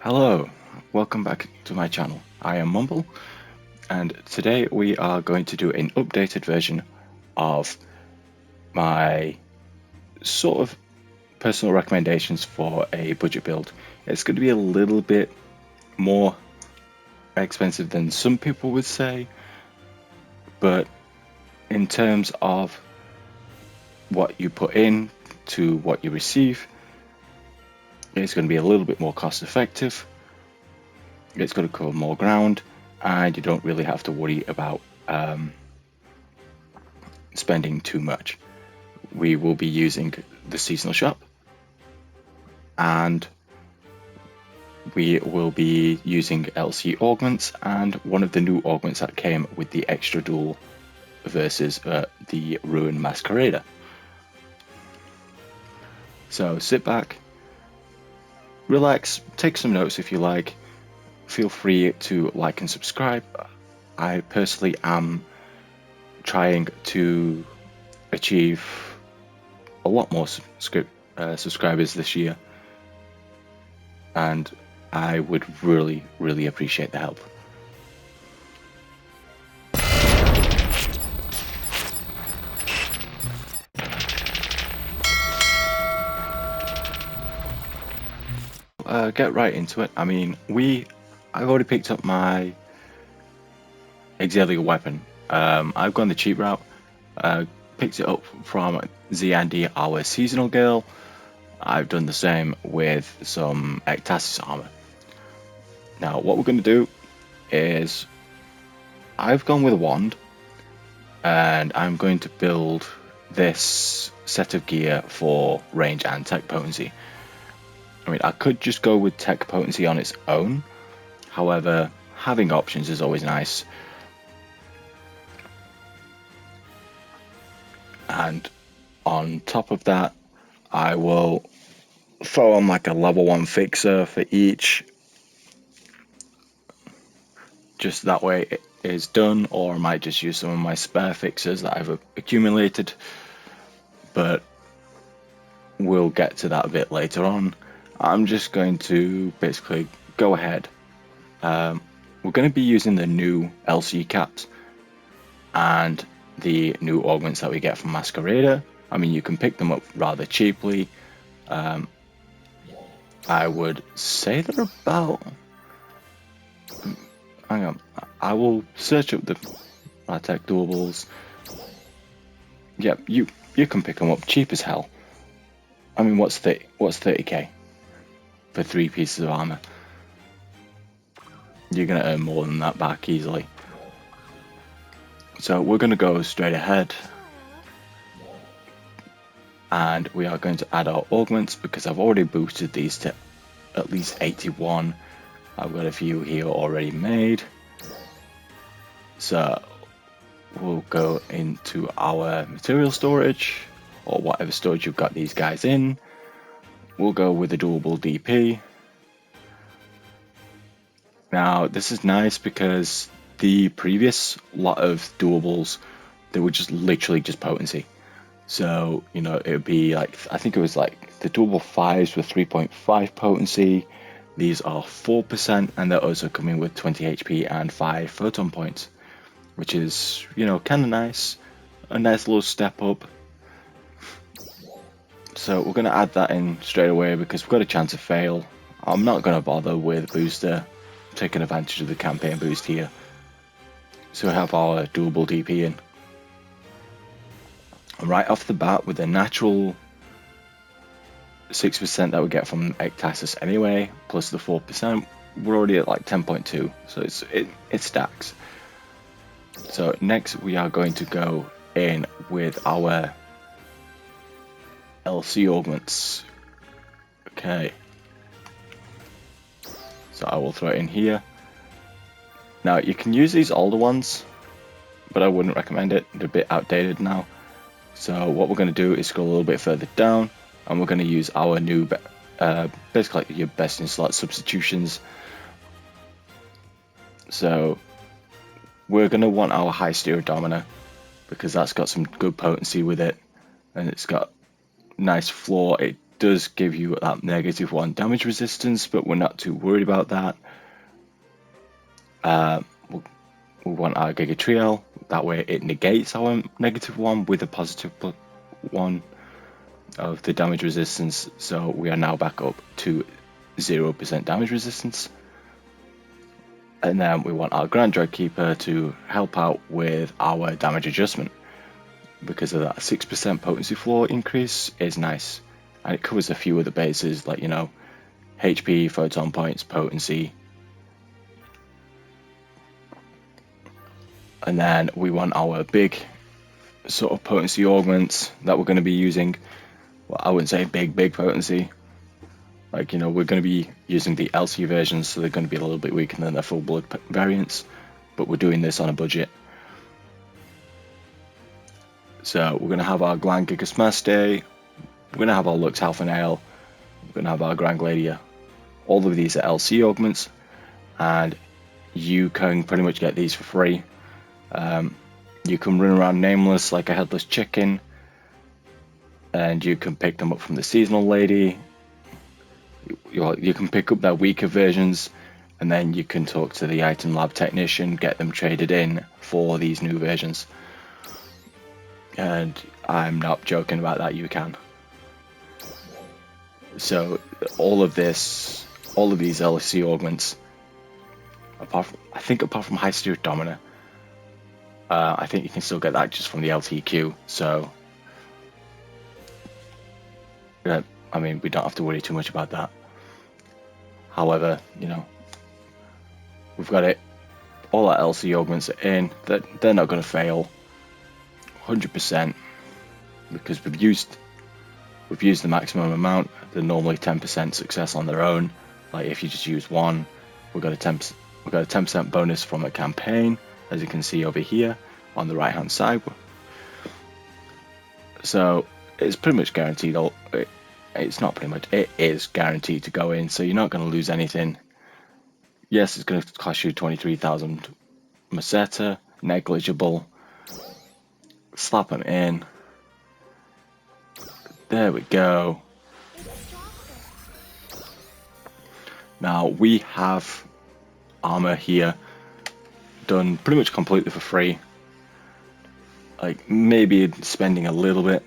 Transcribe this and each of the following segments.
Hello, welcome back to my channel. I am Mumble, and today we are going to do an updated version of my sort of personal recommendations for a budget build. It's going to be a little bit more expensive than some people would say, but in terms of what you put in to what you receive, it's going to be a little bit more cost effective. It's going to cover more ground, and you don't really have to worry about spending too much. We will be using the seasonal shop, and we will be using LC augments and one of the new augments that came with the extra duel versus the Ruin Masquerader. So sit back, relax, take some notes if you like. Feel free to like and subscribe. I personally am trying to achieve a lot more subscribers this year, and I would really appreciate the help. Get right into it. I mean, I've already picked up my auxiliary weapon. I've gone the cheap route. Picked it up from Jan'25, our seasonal girl. I've done the same with some Ectasis armor. Now, what we're going to do is I've gone with a wand, and I'm going to build this set of gear for range and tech potency. I mean, I could just go with tech potency on its own. However, having options is always nice. And on top of that, I will throw on like a level 1 fixer for each. Just that way it is done, or I might just use some of my spare fixers that I've accumulated. But we'll get to that a bit later on. I'm just going to basically go ahead. We're going to be using the new LC caps and the new augments that we get from Masquerader. I mean, you can pick them up rather cheaply. I would say they're about... Hang on, I will search up the tech doables. Yep, you can pick them up cheap as hell. I mean, what's 30k for 3 pieces of armor? You're gonna earn more than that back easily. So we're gonna go straight ahead, and we are going to add our augments because I've already boosted these to at least 81. I've got a few here already made. So we'll go into our material storage, or whatever storage you've got these guys in. We'll go with the doable DP. Now this is nice because the previous lot of doables, they were just literally just potency. So, you know, it would be like, I think it was like the doable 5s with 3.5 potency. These are 4%, and they're also coming with 20 HP and 5 photon points, which is, you know, kind of nice. A nice little step up. So we're going to add that in straight away because we've got a chance to fail. I'm not going to bother with booster, taking advantage of the campaign boost here. So we have our doable DP in. And right off the bat, with the natural 6% that we get from Ectasis anyway, plus the 4%, we're already at like 10.2, so it stacks. So next we are going to go in with our LC augments. Okay, so I will throw it in here. Now you can use these older ones, but I wouldn't recommend it. They're a bit outdated now. So what we're going to do is scroll a little bit further down, and we're going to use our new, basically like your best in slot substitutions. So we're going to want our high steer domino because that's got some good potency with it, and it's got nice floor. It does give you that -1 damage resistance, but we're not too worried about that. We want our Giga Trio, that way it negates our -1 with a +1 of the damage resistance, so we are now back up to 0% damage resistance. And then we want our Grand Dread Keeper to help out with our damage adjustment, because of that 6% potency floor increase is nice, and it covers a few of the bases, like, you know, HP, photon points, potency. And then we want our big sort of potency augments that we're going to be using. Well, I wouldn't say big potency. Like, you know, we're going to be using the LC versions, so they're going to be a little bit weaker than their full blood variants, but we're doing this on a budget. So we're going to have our Gland Giga Smash Day, we're going to have our Lux Alpha Nail, we're going to have our Grand Gladia. All of these are LC augments, and you can pretty much get these for free. You can run around nameless like a headless chicken, and you can pick them up from the seasonal lady. You can pick up their weaker versions, and then you can talk to the item lab technician, get them traded in for these new versions. And I'm not joking about that, you can. So all of these LC augments, apart from High Steer Domina, I think you can still get that just from the LTQ. So yeah, I mean, we don't have to worry too much about that. However, you know, we've got it. All our LC augments are in. They're not going to fail 100%, because we've used the maximum amount. They're normally 10% success on their own. Like, if you just use one, we've got a 10% bonus from a campaign, as you can see over here on the right hand side. So it's pretty much guaranteed. It's not pretty much, it is guaranteed to go in, so you're not going to lose anything. Yes, it's going to cost you 23,000 Meseta, negligible. Slap them in. There we go. Now we have armor here done pretty much completely for free. Like, maybe spending a little bit,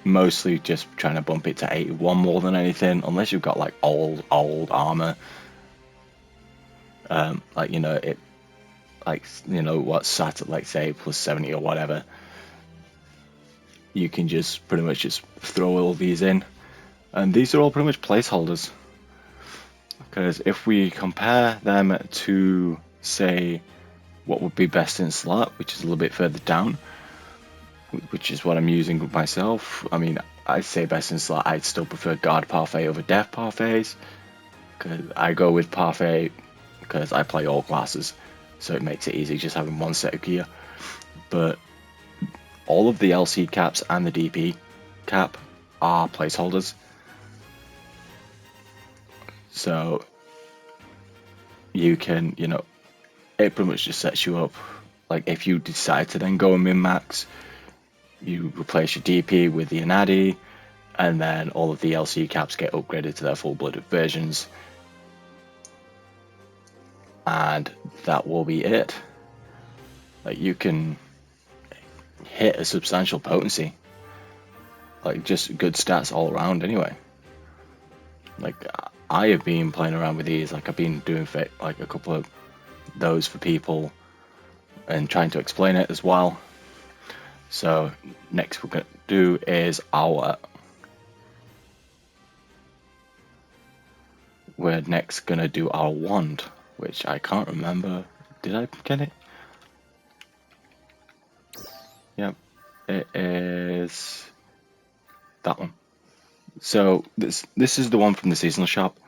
mostly just trying to bump it to 81 more than anything, unless you've got like old armor. Like, you know, it, like, you know, what's sat at, like, say plus 70 or whatever. You can just pretty much just throw all these in, and these are all pretty much placeholders. Because if we compare them to, say, what would be best in slot, which is a little bit further down, which is what I'm using myself. I mean, I'd say best in slot, I'd still prefer guard parfait over death parfaits, because I go with parfait because I play all classes, so it makes it easy just having one set of gear. But all of the LC caps and the DP cap are placeholders, so you can, you know, it pretty much just sets you up. Like, if you decide to then go min max, you replace your DP with the Anadi, and then all of the LC caps get upgraded to their full-blooded versions, and that will be it. Like, you can hit a substantial potency, like, just good stats all around anyway. Like, I have been playing around with these, like, I've been doing like a couple of those for people and trying to explain it as well. So next we're going to do is we're next going to do our wand, which I can't remember. Did I get it? Yep, it is that one. So this is the one from the seasonal shop.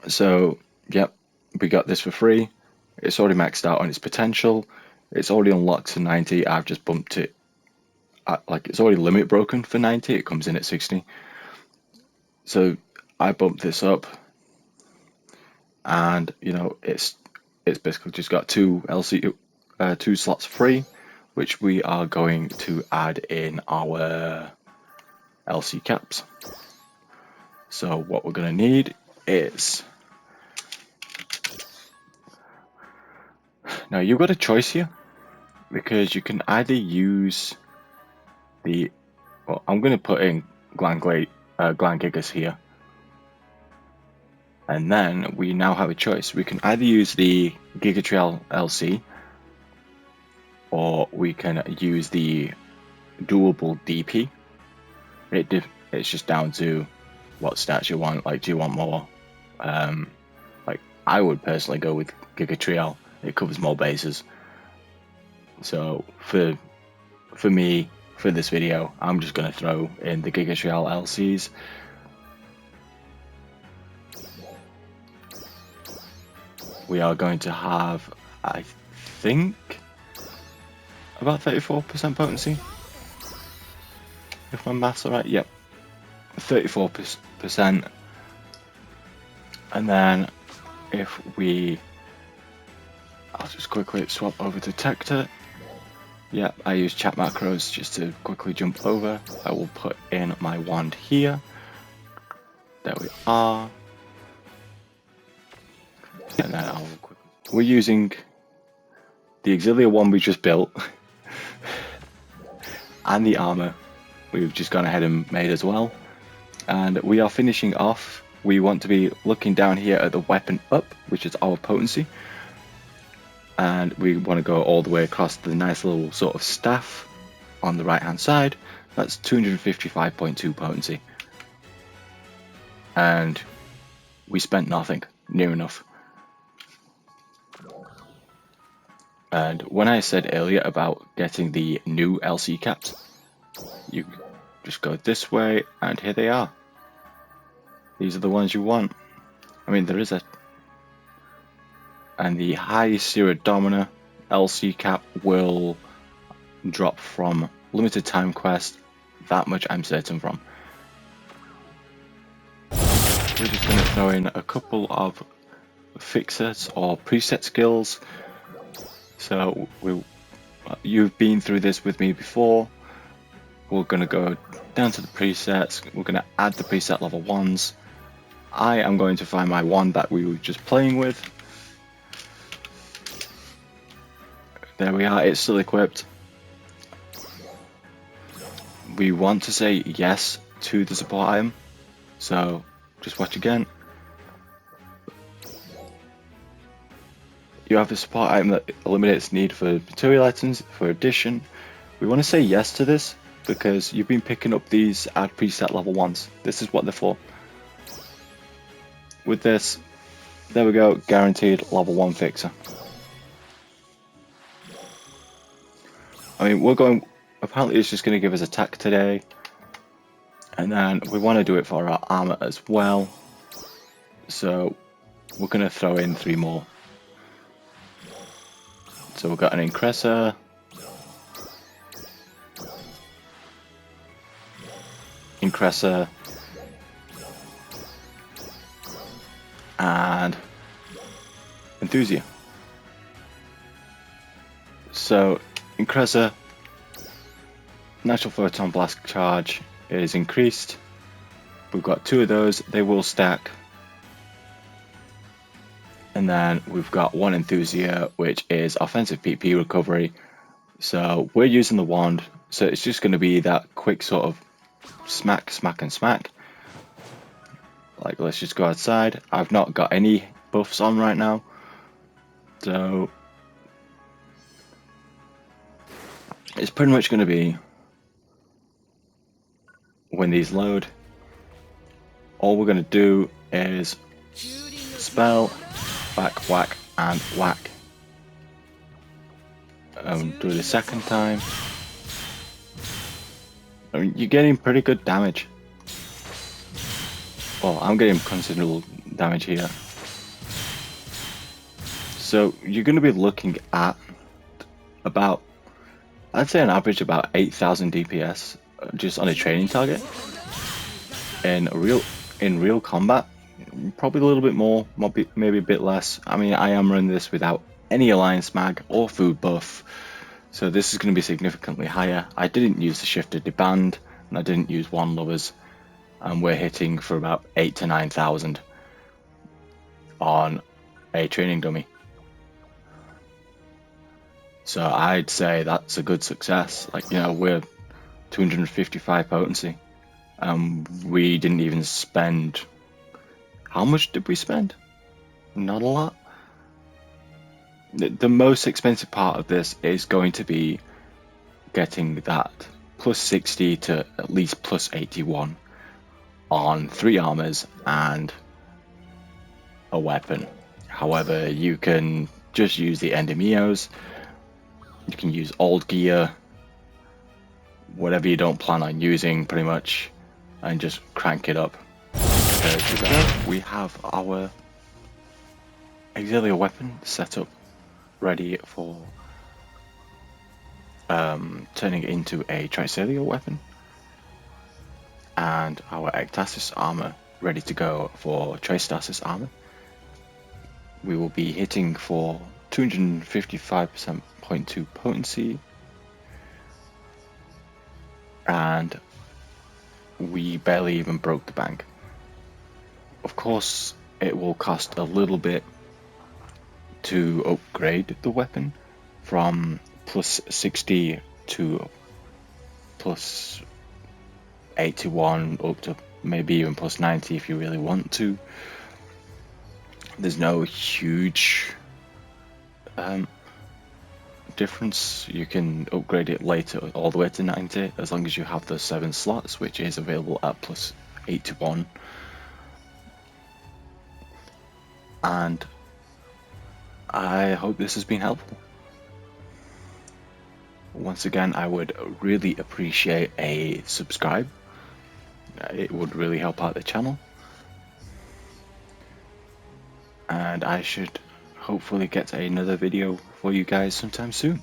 So yep, we got this for free. It's already maxed out on its potential. It's already unlocked to 90. I've just bumped it. Like, it's already limit broken for 90. It comes in at 60. So I bumped this up, and you know, it's basically just got two slots free, which we are going to add in our LC caps. So what we're going to need is, now you've got a choice here, because you can either use the, well, I'm going to put in Gland Gigas here, and then we now have a choice. We can either use the Gigatrail LC, or we can use the doable DP. It's just down to what stats you want. Like, do you want more? Like, I would personally go with Gigatrail. It covers more bases. So for me, for this video, I'm just going to throw in the Gigatrail LCs. We are going to have, I think, about 34% potency. If my maths are right, yep, 34%. And then if we, I'll just quickly swap over to Tector. Yep, I use chat macros just to quickly jump over. I will put in my wand here. There we are. And then I'll quickly, we're using the Auxilia one we just built and the armor we've just gone ahead and made as well. And we are finishing off. We want to be looking down here at the weapon up, which is our potency. And we want to go all the way across the nice little sort of staff on the right hand side. That's 255.2 potency. And we spent nothing, near enough. And when I said earlier about getting the new LC caps, you just go this way, and here they are. These are the ones you want. I mean, there is a... And the high Sierra Domina LC cap will drop from limited time quest. That much I'm certain from. We're just going to throw in a couple of fixers or preset skills. So you've been through this with me before. We're going to go down to the presets. We're going to add the preset level 1s. I am going to find my wand that we were just playing with. There we are, it's still equipped. We want to say yes to the support item. So just watch again. You have the support item that eliminates need for material items for addition. We want to say yes to this because you've been picking up these add preset level 1s. This is what they're for. With this, there we go, guaranteed level 1 fixer. I mean, we're going, apparently it's just going to give us attack today. And then we want to do it for our armor as well. So we're going to throw in 3 more. So we've got an Incressor, and Enthusia. So Incressor, natural photon blast charge is increased. We've got 2 of those, they will stack. And then we've got 1 Enthusia, which is offensive PP recovery. So we're using the wand, so it's just going to be that quick sort of smack, smack, and smack. Like, let's just go outside. I've not got any buffs on right now. So it's pretty much going to be, when these load, all we're going to do is spell, whack, whack, and whack. Do it a second time. I mean, you're getting pretty good damage. Well, I'm getting considerable damage here. So you're going to be looking at about, I'd say on average about 8,000 DPS just on a training target. In real combat, probably a little bit more, maybe a bit less. I mean, I am running this without any alliance mag or food buff, so this is going to be significantly higher. I didn't use the shifted deband and I didn't use one lovers, and we're hitting for about 8 to 9,000 on a training dummy. So I'd say that's a good success. Like, you know, we're 255 potency. We didn't even spend. How much did we spend? Not a lot. The most expensive part of this is going to be getting that plus 60 to at least plus 81 on 3 armors and a weapon. However, you can just use the Endymios, you can use old gear, whatever you don't plan on using pretty much, and just crank it up. We have our auxiliary weapon set up, ready for turning it into a tricellial weapon, and our ectasis armor ready to go for tristasis armor. We will be hitting for 255% 0.2 potency, and we barely even broke the bank. Of course, it will cost a little bit to upgrade the weapon from plus 60 to plus 81 up to maybe even plus 90 if you really want to. There's no huge difference. You can upgrade it later all the way to 90 as long as you have the 7 slots, which is available at plus 81. And I hope this has been helpful. Once again, I would really appreciate a subscribe. It would really help out the channel. And I should hopefully get another video for you guys sometime soon.